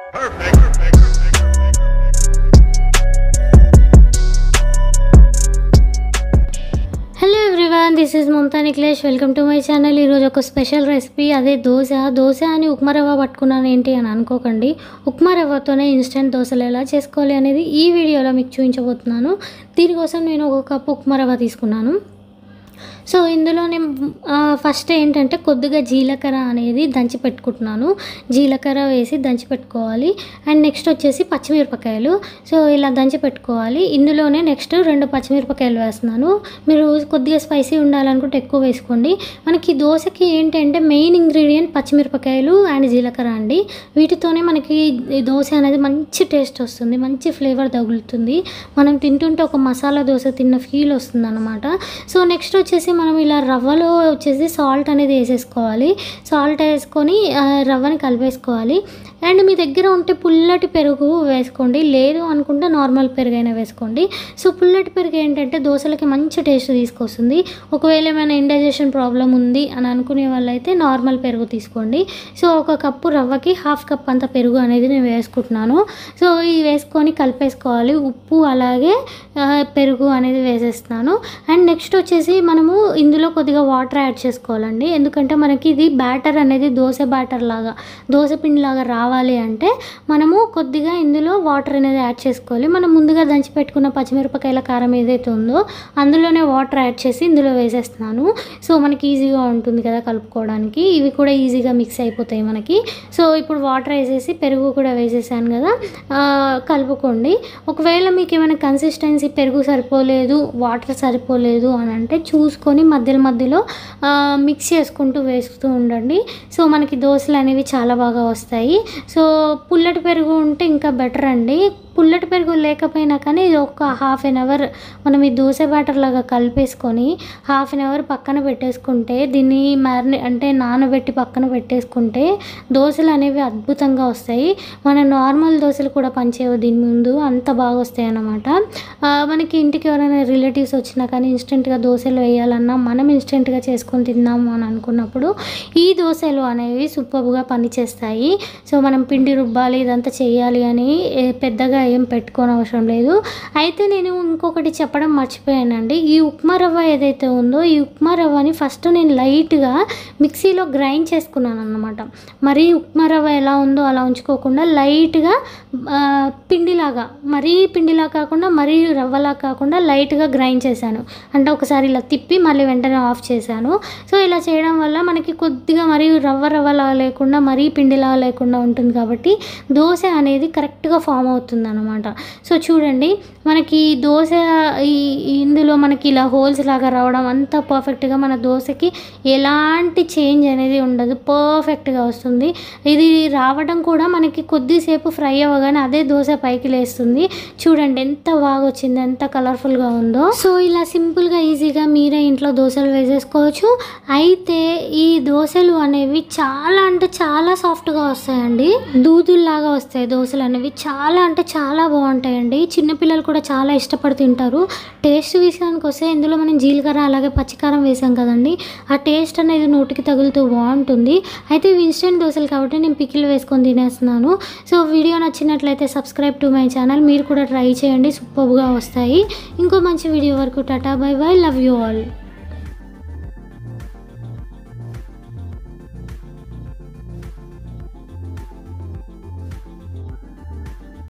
Hello everyone, this is Mamata Nikhilesh. Welcome to my channel. ఈరోజు ఒక special recipe, అదే దోశ అని ఉప్మా రవ్వ పట్టుకున్నాను ఏంటి అని అనుకోకండి. ఉప్మా రవ్వతోనే ఇన్స్టెంట్ దోశలు ఎలా చేసుకోవాలి అనేది ఈ వీడియోలో మీకు చూపించబోతున్నాను. దీనికోసం నేను ఒక కప్పు ఉప్మా రవ్వ తీసుకున్నాను. సో ఇందులో నేను ఫస్ట్ ఏంటంటే కొద్దిగా జీలకర్ర అనేది దంచి పెట్టుకుంటున్నాను. జీలకర్ర వేసి దంచి పెట్టుకోవాలి. అండ్ నెక్స్ట్ వచ్చేసి పచ్చిమిరపకాయలు. సో ఇలా దంచి పెట్టుకోవాలి. ఇందులోనే నెక్స్ట్ 2 పచ్చిమిరపకాయలు వేస్తున్నాను. మీరు కొద్దిగా స్పైసీ ఉండాలనుకుంటే ఎక్కువ వేసుకోండి. మనకి దోశకి ఏంటంటే మెయిన్ ఇంగ్రీడియంట్ పచ్చిమిరపకాయలు అండ్ జీలకర్ర అండి. వీటితోనే మనకి దోశ అనేది మంచి టేస్ట్ వస్తుంది, మంచి ఫ్లేవర్ తగులుతుంది. మనం తింటుంటే ఒక మసాలా దోశ తిన్న ఫీల్ వస్తుంది అన్నమాట. సో నెక్స్ట్ వచ్చేసి మనం ఇలా రవ్వలో వచ్చేసి సాల్ట్ అనేది వేసేసుకోవాలి. సాల్ట్ వేసుకొని రవ్వని కలిపేసుకోవాలి. అండ్ మీ దగ్గర ఉంటే పుల్లటి పెరుగు వేసుకోండి, లేదు అనుకుంటే నార్మల్ పెరుగు అయినా వేసుకోండి. సో పుల్లటి పెరుగు ఏంటంటే దోశలకి మంచి టేస్ట్ తీసుకొస్తుంది. ఒకవేళ ఏమైనా ఇండైజెషన్ ప్రాబ్లం ఉంది అని అనుకునే వాళ్ళైతే నార్మల్ పెరుగు తీసుకోండి. సో ఒక కప్పు రవ్వకి 1/2 కప్ అంత పెరుగు అనేది నేను వేసుకుంటున్నాను. సో ఇది వేసుకొని కలిపేసుకోవాలి. ఉప్పు అలాగే పెరుగు అనేది వేసేస్తున్నాను. అండ్ నెక్స్ట్ వచ్చేసి మనము ఇందులో కొద్దిగా వాటర్ యాడ్ చేసుకోవాలండి. ఎందుకంటే మనకి ఇది బ్యాటర్ అనేది దోశ బ్యాటర్ లాగా, దోశ పిండి లాగా రావాలి అంటే మనము కొద్దిగా ఇందులో వాటర్ అనేది యాడ్ చేసుకోవాలి. మనం ముందుగా దంచి పెట్టుకున్న పచ్చిమిరపకాయల కారం ఏదైతే ఉందో అందులోనే వాటర్ యాడ్ చేసి ఇందులో వేసేస్తున్నాను. సో మనకి ఈజీగా ఉంటుంది కదా కలుపుకోవడానికి. ఇవి కూడా ఈజీగా మిక్స్ అయిపోతాయి మనకి. సో ఇప్పుడు వాటర్ వేసేసి పెరుగు కూడా వేసేసాను కదా, కలుపుకోండి. ఒకవేళ మీకు ఏమైనా కన్సిస్టెన్సీ పెరుగు సరిపోలేదు, వాటర్ సరిపోలేదు అని అంటే చూసుకొని మధ్యలో మిక్స్ చేసుకుంటూ వేస్తూ ఉండండి. సో మనకి దోశలు అనేవి చాలా బాగా వస్తాయి. సో పుల్లటి పెరుగు ఉంటే ఇంకా బెటర్ అండి. పుల్లటి పెరుగు లేకపోయినా కానీ ఇది ఒక 1/2 an hour మనం ఈ దోశ బ్యాటర్ లాగా కలిపేసుకొని 1/2 an hour పక్కన పెట్టేసుకుంటే, దీన్ని నానబెట్టి పక్కన పెట్టేసుకుంటే దోశలు అనేవి అద్భుతంగా వస్తాయి. మన నార్మల్ దోశలు కూడా పనిచేయవు దీని ముందు, అంత బాగా వస్తాయి అన్నమాట. మనకి ఇంటికి ఎవరైనా రిలేటివ్స్ వచ్చినా కానీ ఇన్స్టెంట్గా దోశలు వేయాలన్నా, మనం ఇన్స్టెంట్గా చేసుకొని తిందాము అని అనుకున్నప్పుడు ఈ దోశలు అనేవి సూపర్గా పనిచేస్తాయి. సో మనం పిండి రుబ్బాలి ఇదంతా చేయాలి అని పెద్దగా ఏం పెట్టుకోని అవసరం లేదు. అయితే నేను ఇంకొకటి చెప్పడం మర్చిపోయానండి. ఈ ఉప్మా రవ్వ ఏదైతే ఉందో ఈ ఉప్మా రవ్వని ఫస్ట్ నేను లైట్గా మిక్సీలో గ్రైండ్ చేసుకున్నాను అన్నమాట. మరీ ఉప్మా రవ్వ ఎలా ఉందో అలా ఉంచుకోకుండా లైట్గా పిండిలాగా, మరీ పిండిలా కాకుండా మరీ రవ్వలా కాకుండా లైట్గా గ్రైండ్ చేశాను. అంటే ఒకసారి ఇలా తిప్పి మళ్ళీ వెంటనే ఆఫ్ చేశాను. సో ఇలా చేయడం వల్ల మనకి కొద్దిగా మరీ రవ్వలా లేకుండా మరీ పిండిలా లేకుండా ఉంటుంది కాబట్టి దోశ అనేది కరెక్ట్గా ఫామ్ అవుతుంది అన్నమాట. సో చూడండి మనకి దోశ ఇందులో మనకి ఇలా హోల్స్ లాగా రావడం అంతా పర్ఫెక్ట్గా, మన దోశకి ఎలాంటి చేంజ్ అనేది ఉండదు, పర్ఫెక్ట్గా వస్తుంది. ఇది రావడం కూడా మనకి కొద్దిసేపు ఫ్రై అవ్వగానే అదే దోశ పైకి లేస్తుంది. చూడండి ఎంత బాగా వచ్చింది, ఎంత కలర్ఫుల్గా ఉందో. సో ఇలా సింపుల్గా ఈజీగా మీరే ఇంట్లో దోశలు వేసేసుకోవచ్చు. అయితే ఈ దోశలు అనేవి చాలా అంటే చాలా సాఫ్ట్గా వస్తాయండి, దూదుల్లాగా వస్తాయి దోశలు అనేవి. చాలా అంటే చాలా బాగుంటాయండి. చిన్నపిల్లలు కూడా చాలా ఇష్టపడి తింటారు. టేస్ట్ విషయానికి వస్తే ఇందులో మనం జీలకర్ర అలాగే పచ్చికారం వేసాం కదండి, ఆ టేస్ట్ అనేది నోటికి తగులుతూ బాగుంటుంది. అయితే ఇవి ఇన్స్టెంట్ దోశలు కాబట్టి నేను పికిల్ వేసుకొని తినేస్తున్నాను. సో వీడియో నచ్చినట్లయితే సబ్స్క్రైబ్ టు మై ఛానల్. మీరు కూడా ట్రై చేయండి, సూపర్గా వస్తాయి. ఇంకో మంచి వీడియో వరకు Tata, by by, love you all.